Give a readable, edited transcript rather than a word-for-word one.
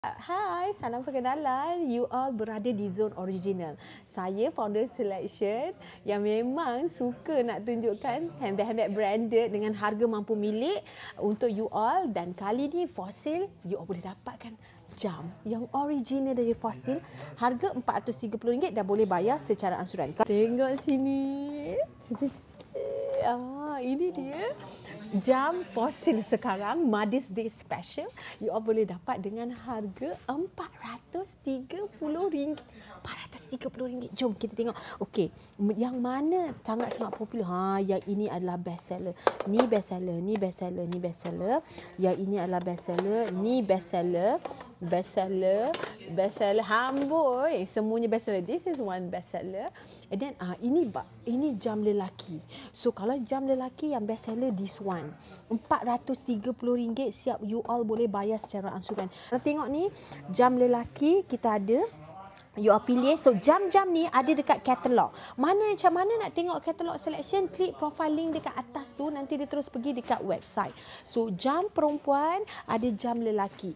Hai, salam perkenalan. You all berada di Zone Original. Saya founder selection yang memang suka nak tunjukkan handbag-handbag branded dengan harga mampu milik untuk you all. Dan kali ni Fossil, you all boleh dapatkan jam yang original dari Fossil. Harga RM430 dan boleh bayar secara ansuran. Tengok sini. Ini dia jam Fossil sekarang, Mother's Day Special. You all boleh dapat dengan harga RM430. RM430. Jom kita tengok. Okey, yang mana sangat-sangat popular? Yang ini adalah best seller. Ni best seller, ni best seller, ni best seller. Yang ini adalah best seller, ni best seller. Best seller, best seller. Hamboi, semuanya best seller. This is one best seller. And then ini jam lelaki. So kalau jam lelaki yang best seller, this one RM430, siap you all boleh bayar secara ansuran. Kalau tengok ni jam lelaki kita ada. You all pilih. So jam-jam ni ada dekat katalog. Macam mana nak tengok katalog selection? Klik profile link dekat atas tu, nanti dia terus pergi dekat website. So jam perempuan, ada jam lelaki.